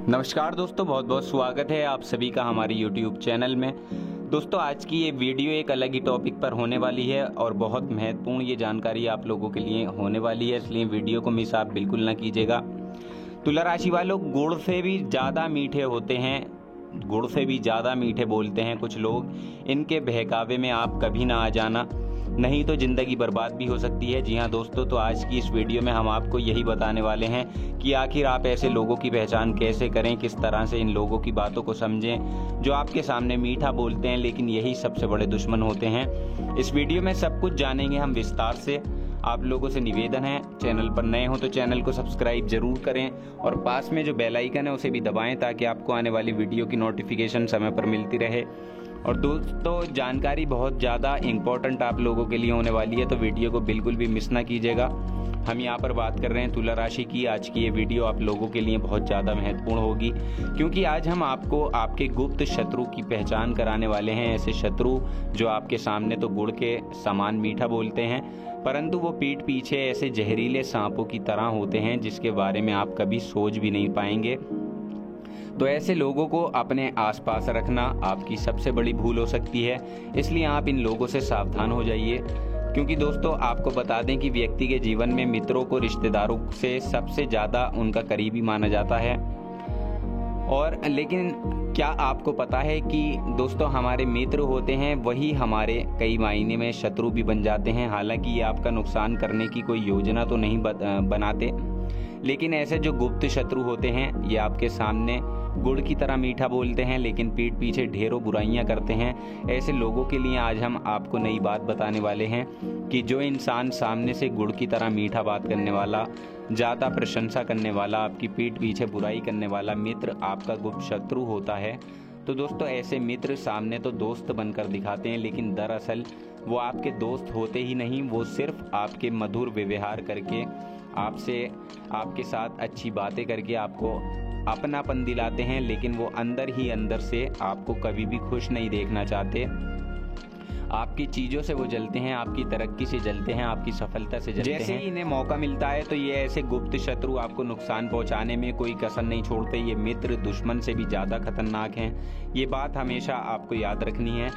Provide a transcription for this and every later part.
नमस्कार दोस्तों, बहुत बहुत स्वागत है आप सभी का हमारे YouTube चैनल में। दोस्तों, आज की ये वीडियो एक अलग ही टॉपिक पर होने वाली है और बहुत महत्वपूर्ण ये जानकारी आप लोगों के लिए होने वाली है, इसलिए वीडियो को मिस आप बिल्कुल ना कीजिएगा। तुला राशि वालों, गुड़ से भी ज़्यादा मीठे होते हैं, गुड़ से भी ज़्यादा मीठे बोलते हैं कुछ लोग। इनके बहकावे में आप कभी ना आ जाना, नहीं तो ज़िंदगी बर्बाद भी हो सकती है। जी हाँ दोस्तों, तो आज की इस वीडियो में हम आपको यही बताने वाले हैं कि आखिर आप ऐसे लोगों की पहचान कैसे करें, किस तरह से इन लोगों की बातों को समझें जो आपके सामने मीठा बोलते हैं लेकिन यही सबसे बड़े दुश्मन होते हैं। इस वीडियो में सब कुछ जानेंगे हम विस्तार से। आप लोगों से निवेदन है, चैनल पर नए हो तो चैनल को सब्सक्राइब जरूर करें और पास में जो बेल आइकन है उसे भी दबाएं ताकि आपको आने वाली वीडियो की नोटिफिकेशन समय पर मिलती रहे। और दोस्तों, जानकारी बहुत ज़्यादा इम्पोर्टेंट आप लोगों के लिए होने वाली है, तो वीडियो को बिल्कुल भी मिस ना कीजिएगा। हम यहाँ पर बात कर रहे हैं तुला राशि की। आज की ये वीडियो आप लोगों के लिए बहुत ज़्यादा महत्वपूर्ण होगी, क्योंकि आज हम आपको आपके गुप्त शत्रु की पहचान कराने वाले हैं। ऐसे शत्रु जो आपके सामने तो गुड़ के समान मीठा बोलते हैं, परंतु वो पीठ पीछे ऐसे जहरीले सांपों की तरह होते हैं जिसके बारे में आप कभी सोच भी नहीं पाएंगे। तो ऐसे लोगों को अपने आसपास रखना आपकी सबसे बड़ी भूल हो सकती है, इसलिए आप इन लोगों से सावधान हो जाइए। क्योंकि दोस्तों, आपको बता दें कि व्यक्ति के जीवन में मित्रों को रिश्तेदारों से सबसे ज़्यादा उनका करीबी माना जाता है। और लेकिन क्या आपको पता है कि दोस्तों, हमारे मित्र होते हैं वही हमारे कई मायने में शत्रु भी बन जाते हैं। हालांकि ये आपका नुकसान करने की कोई योजना तो नहीं बनाते, लेकिन ऐसे जो गुप्त शत्रु होते हैं ये आपके सामने गुड़ की तरह मीठा बोलते हैं लेकिन पीठ पीछे ढेरों बुराइयां करते हैं। ऐसे लोगों के लिए आज हम आपको नई बात बताने वाले हैं कि जो इंसान सामने से गुड़ की तरह मीठा बात करने वाला, ज़्यादा प्रशंसा करने वाला, आपकी पीठ पीछे बुराई करने वाला मित्र आपका गुप्त शत्रु होता है। तो दोस्तों, ऐसे मित्र सामने तो दोस्त बनकर दिखाते हैं, लेकिन दरअसल वो आपके दोस्त होते ही नहीं, वो सिर्फ आपके मधुर व्यवहार करके, आपके साथ अच्छी बातें करके आपको अपनापन दिलाते हैं, लेकिन वो अंदर ही अंदर से आपको कभी भी खुश नहीं देखना चाहते। आपकी चीज़ों से वो जलते हैं, आपकी तरक्की से जलते हैं, आपकी सफलता से जलते हैं। जैसे ही इन्हें मौका मिलता है तो ये ऐसे गुप्त शत्रु आपको नुकसान पहुंचाने में कोई कसर नहीं छोड़ते। ये मित्र दुश्मन से भी ज़्यादा खतरनाक हैं, ये बात हमेशा आपको याद रखनी है।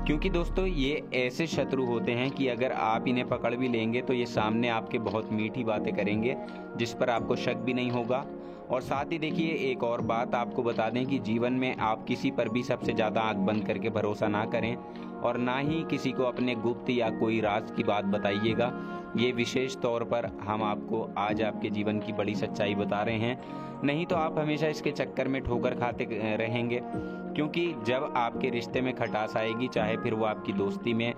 क्योंकि दोस्तों, ये ऐसे शत्रु होते हैं कि अगर आप इन्हें पकड़ भी लेंगे तो ये सामने आपके बहुत मीठी बातें करेंगे जिस पर आपको शक भी नहीं होगा। और साथ ही देखिए, एक और बात आपको बता दें कि जीवन में आप किसी पर भी सबसे ज़्यादा आंख बंद करके भरोसा ना करें और ना ही किसी को अपने गुप्त या कोई राज की बात बताइएगा। ये विशेष तौर पर हम आपको आज आपके जीवन की बड़ी सच्चाई बता रहे हैं, नहीं तो आप हमेशा इसके चक्कर में ठोकर खाते रहेंगे। क्योंकि जब आपके रिश्ते में खटास आएगी, चाहे फिर वो आपकी दोस्ती में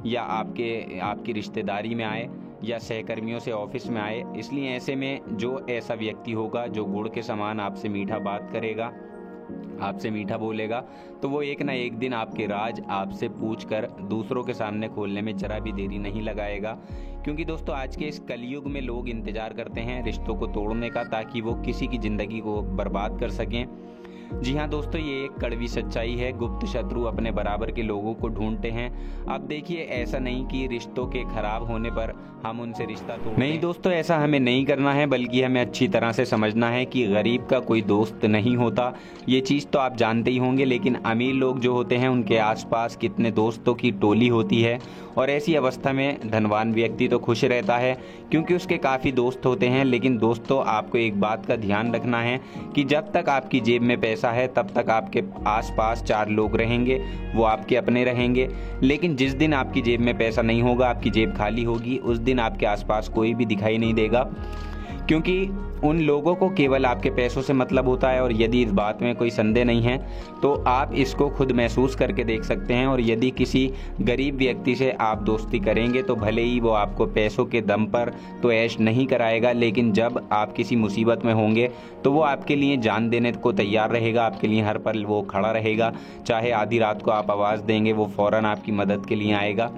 या आपकी रिश्तेदारी में आए या सहकर्मियों से ऑफिस में आए, इसलिए ऐसे में जो ऐसा व्यक्ति होगा जो गुड़ के समान आपसे मीठा बात करेगा, आपसे मीठा बोलेगा, तो वो एक ना एक दिन आपके राज आपसे पूछकर दूसरों के सामने खोलने में जरा भी देरी नहीं लगाएगा। क्योंकि दोस्तों, आज के इस कलयुग में लोग इंतजार करते हैं रिश्तों को तोड़ने का, ताकि वो किसी की जिंदगी को बर्बाद कर सकें। जी हाँ दोस्तों, ये एक कड़वी सच्चाई है। गुप्त शत्रु अपने बराबर के लोगों को ढूंढते हैं। अब देखिए, ऐसा नहीं कि रिश्तों के खराब होने पर हम उनसे रिश्ता तोड़ नहीं दोस्तों, ऐसा हमें नहीं करना है, बल्कि हमें अच्छी तरह से समझना है कि गरीब का कोई दोस्त नहीं होता। ये चीज़ तो आप जानते ही होंगे, लेकिन अमीर लोग जो होते हैं उनके आसपास कितने दोस्तों की टोली होती है। और ऐसी अवस्था में धनवान व्यक्ति तो खुश रहता है क्योंकि उसके काफ़ी दोस्त होते हैं। लेकिन दोस्तों, आपको एक बात का ध्यान रखना है कि जब तक आपकी जेब में पैसा है तब तक आपके आसपास 4 लोग रहेंगे, वो आपके अपने रहेंगे। लेकिन जिस दिन आपकी जेब में पैसा नहीं होगा, आपकी जेब खाली होगी, उस दिन आपके आसपास कोई भी दिखाई नहीं देगा, क्योंकि उन लोगों को केवल आपके पैसों से मतलब होता है। और यदि इस बात में कोई संदेह नहीं है तो आप इसको खुद महसूस करके देख सकते हैं। और यदि किसी गरीब व्यक्ति से आप दोस्ती करेंगे तो भले ही वो आपको पैसों के दम पर तो ऐश नहीं कराएगा, लेकिन जब आप किसी मुसीबत में होंगे तो वो आपके लिए जान देने को तैयार रहेगा, आपके लिए हर पल वो खड़ा रहेगा। चाहे आधी रात को आप आवाज़ देंगे, वो फ़ौरन आपकी मदद के लिए आएगा।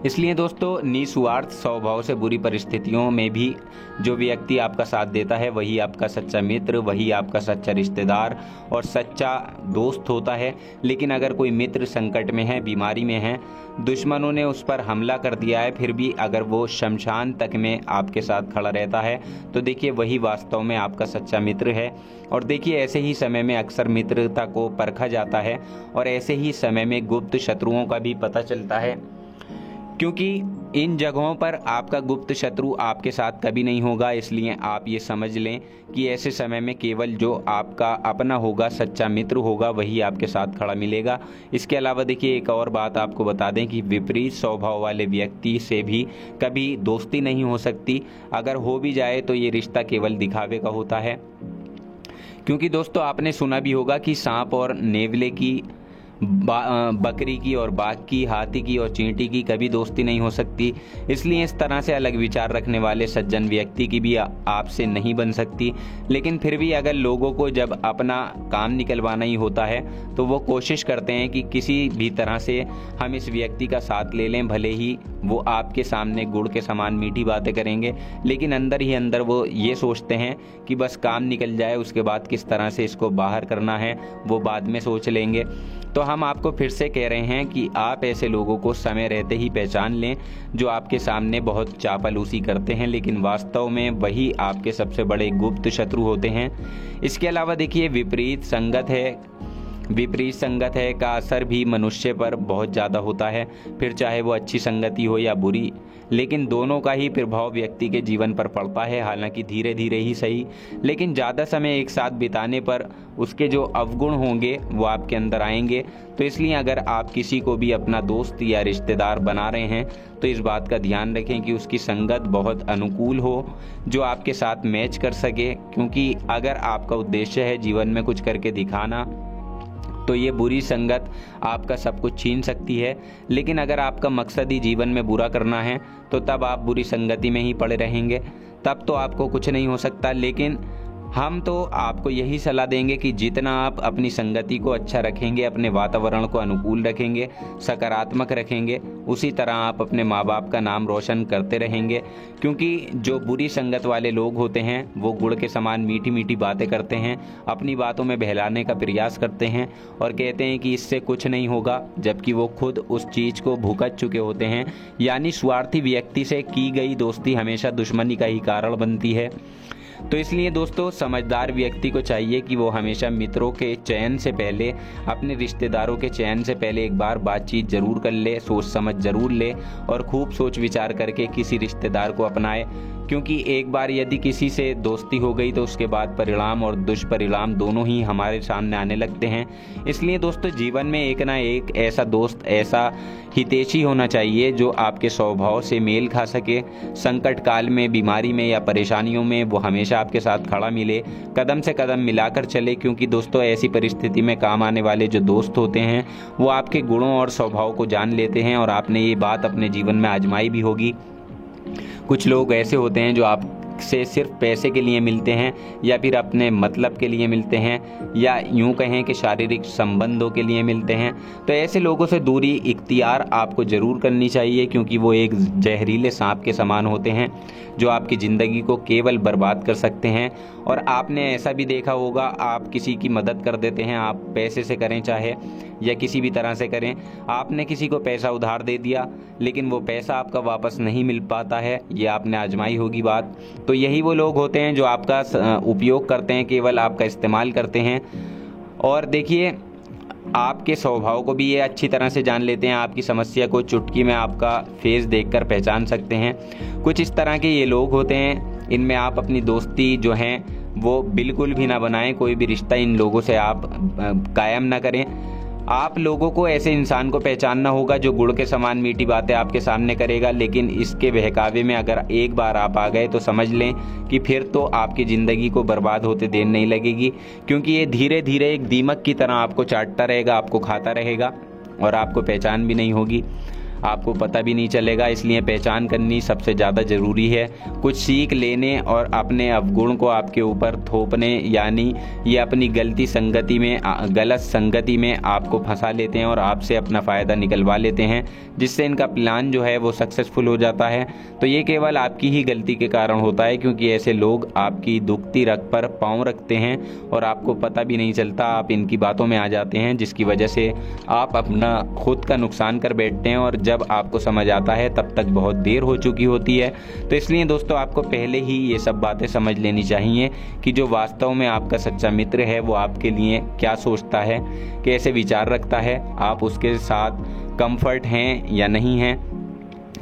इसलिए दोस्तों निस्वार्थ स्वभाव से बुरी परिस्थितियों में भी जो व्यक्ति आपका साथ देता है वही आपका सच्चा मित्र, वही आपका सच्चा रिश्तेदार और सच्चा दोस्त होता है। लेकिन अगर कोई मित्र संकट में है, बीमारी में है, दुश्मनों ने उस पर हमला कर दिया है, फिर भी अगर वो शमशान तक में आपके साथ खड़ा रहता है तो देखिए वही वास्तव में आपका सच्चा मित्र है। और देखिए ऐसे ही समय में अक्सर मित्रता को परखा जाता है और ऐसे ही समय में गुप्त शत्रुओं का भी पता चलता है, क्योंकि इन जगहों पर आपका गुप्त शत्रु आपके साथ कभी नहीं होगा। इसलिए आप ये समझ लें कि ऐसे समय में केवल जो आपका अपना होगा, सच्चा मित्र होगा, वही आपके साथ खड़ा मिलेगा। इसके अलावा देखिए एक और बात आपको बता दें कि विपरीत स्वभाव वाले व्यक्ति से भी कभी दोस्ती नहीं हो सकती। अगर हो भी जाए तो ये रिश्ता केवल दिखावे का होता है, क्योंकि दोस्तों आपने सुना भी होगा कि सांप और नेवले की, बकरी की और बाघ की, हाथी की और चींटी की कभी दोस्ती नहीं हो सकती। इसलिए इस तरह से अलग विचार रखने वाले सज्जन व्यक्ति की भी आपसे नहीं बन सकती। लेकिन फिर भी अगर लोगों को जब अपना काम निकलवाना ही होता है तो वो कोशिश करते हैं कि किसी भी तरह से हम इस व्यक्ति का साथ ले लें, भले ही वो आपके सामने गुड़ के समान मीठी बातें करेंगे, लेकिन अंदर ही अंदर वो ये सोचते हैं कि बस काम निकल जाए, उसके बाद किस तरह से इसको बाहर करना है वो बाद में सोच लेंगे। तो हम आपको फिर से कह रहे हैं कि आप ऐसे लोगों को समय रहते ही पहचान लें जो आपके सामने बहुत चापलूसी करते हैं, लेकिन वास्तव में वही आपके सबसे बड़े गुप्त शत्रु होते हैं। इसके अलावा देखिए विपरीत संगत है का असर भी मनुष्य पर बहुत ज़्यादा होता है, फिर चाहे वो अच्छी संगति हो या बुरी, लेकिन दोनों का ही प्रभाव व्यक्ति के जीवन पर पड़ता है। हालांकि धीरे धीरे ही सही, लेकिन ज़्यादा समय एक साथ बिताने पर उसके जो अवगुण होंगे वो आपके अंदर आएंगे। तो इसलिए अगर आप किसी को भी अपना दोस्त या रिश्तेदार बना रहे हैं तो इस बात का ध्यान रखें कि उसकी संगत बहुत अनुकूल हो, जो आपके साथ मैच कर सके, क्योंकि अगर आपका उद्देश्य है जीवन में कुछ करके दिखाना तो ये बुरी संगत आपका सब कुछ छीन सकती है। लेकिन अगर आपका मकसद ही जीवन में बुरा करना है तो तब आप बुरी संगति में ही पड़े रहेंगे, तब तो आपको कुछ नहीं हो सकता। लेकिन हम तो आपको यही सलाह देंगे कि जितना आप अपनी संगति को अच्छा रखेंगे, अपने वातावरण को अनुकूल रखेंगे, सकारात्मक रखेंगे, उसी तरह आप अपने माँ बाप का नाम रोशन करते रहेंगे। क्योंकि जो बुरी संगत वाले लोग होते हैं वो गुड़ के समान मीठी मीठी बातें करते हैं, अपनी बातों में बहलाने का प्रयास करते हैं और कहते हैं कि इससे कुछ नहीं होगा, जबकि वो खुद उस चीज़ को भुगत चुके होते हैं। यानी स्वार्थी व्यक्ति से की गई दोस्ती हमेशा दुश्मनी का ही कारण बनती है। तो इसलिए दोस्तों समझदार व्यक्ति को चाहिए कि वो हमेशा मित्रों के चयन से पहले, अपने रिश्तेदारों के चयन से पहले एक बार बातचीत जरूर कर ले, सोच समझ जरूर ले और खूब सोच विचार करके किसी रिश्तेदार को अपनाए। क्योंकि एक बार यदि किसी से दोस्ती हो गई तो उसके बाद परिणाम और दुष्परिणाम दोनों ही हमारे सामने आने लगते हैं। इसलिए दोस्तों जीवन में एक ना एक ऐसा दोस्त, ऐसा हितैषी होना चाहिए जो आपके स्वभाव से मेल खा सके। संकट काल में, बीमारी में या परेशानियों में वो हमेशा आपके साथ खड़ा मिले, कदम से कदम मिलाकर चले। क्योंकि दोस्तों ऐसी परिस्थिति में काम आने वाले जो दोस्त होते हैं वो आपके गुणों और स्वभाव को जान लेते हैं। और आपने ये बात अपने जीवन में आजमाई भी होगी। कुछ लोग ऐसे होते हैं जो आपसे सिर्फ पैसे के लिए मिलते हैं या फिर अपने मतलब के लिए मिलते हैं या यूं कहें कि शारीरिक संबंधों के लिए मिलते हैं। तो ऐसे लोगों से दूरी इख्तियार आपको ज़रूर करनी चाहिए, क्योंकि वो एक जहरीले सांप के समान होते हैं जो आपकी ज़िंदगी को केवल बर्बाद कर सकते हैं। और आपने ऐसा भी देखा होगा, आप किसी की मदद कर देते हैं, आप पैसे से करें चाहे या किसी भी तरह से करें, आपने किसी को पैसा उधार दे दिया लेकिन वो पैसा आपका वापस नहीं मिल पाता है, ये आपने आजमाई होगी बात। तो यही वो लोग होते हैं जो आपका उपयोग करते हैं, केवल आपका इस्तेमाल करते हैं। और देखिए आपके स्वभाव को भी ये अच्छी तरह से जान लेते हैं, आपकी समस्या को चुटकी में आपका फेस देखकर पहचान सकते हैं। कुछ इस तरह के ये लोग होते हैं, इनमें आप अपनी दोस्ती जो है वो बिल्कुल भी ना बनाएं, कोई भी रिश्ता इन लोगों से आप कायम ना करें। आप लोगों को ऐसे इंसान को पहचानना होगा जो गुड़ के समान मीठी बातें आपके सामने करेगा, लेकिन इसके बहकावे में अगर एक बार आप आ गए तो समझ लें कि फिर तो आपकी ज़िंदगी को बर्बाद होते देर नहीं लगेगी। क्योंकि ये धीरे धीरे एक दीमक की तरह आपको चाटता रहेगा, आपको खाता रहेगा और आपको पहचान भी नहीं होगी। आपको पता भी नहीं चलेगा। इसलिए पहचान करनी सबसे ज़्यादा ज़रूरी है। कुछ सीख लेने और अपने अवगुण को आपके ऊपर थोपने, यानी ये अपनी गलत संगति में आपको फंसा लेते हैं और आपसे अपना फ़ायदा निकलवा लेते हैं, जिससे इनका प्लान जो है वो सक्सेसफुल हो जाता है। तो ये केवल आपकी ही गलती के कारण होता है, क्योंकि ऐसे लोग आपकी दुखती रग पर पाँव रखते हैं और आपको पता भी नहीं चलता, आप इनकी बातों में आ जाते हैं, जिसकी वजह से आप अपना खुद का नुकसान कर बैठते हैं और जब आपको समझ आता है तब तक बहुत देर हो चुकी होती है। तो इसलिए दोस्तों आपको पहले ही ये सब बातें समझ लेनी चाहिए कि जो वास्तव में आपका सच्चा मित्र है वो आपके लिए क्या सोचता है, कैसे विचार रखता है, आप उसके साथ कंफर्ट हैं या नहीं हैं,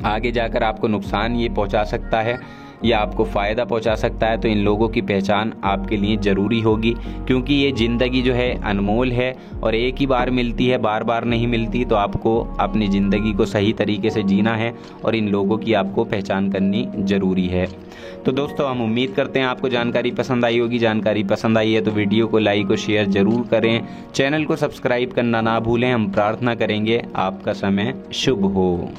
आगे जाकर आपको नुकसान ये पहुंचा सकता है या आपको फ़ायदा पहुंचा सकता है। तो इन लोगों की पहचान आपके लिए ज़रूरी होगी, क्योंकि ये ज़िंदगी जो है अनमोल है और एक ही बार मिलती है, बार बार नहीं मिलती। तो आपको अपनी ज़िंदगी को सही तरीके से जीना है और इन लोगों की आपको पहचान करनी ज़रूरी है। तो दोस्तों हम उम्मीद करते हैं आपको जानकारी पसंद आई होगी। जानकारी पसंद आई है तो वीडियो को लाइक और शेयर ज़रूर करें, चैनल को सब्सक्राइब करना ना भूलें। हम प्रार्थना करेंगे आपका समय शुभ हो।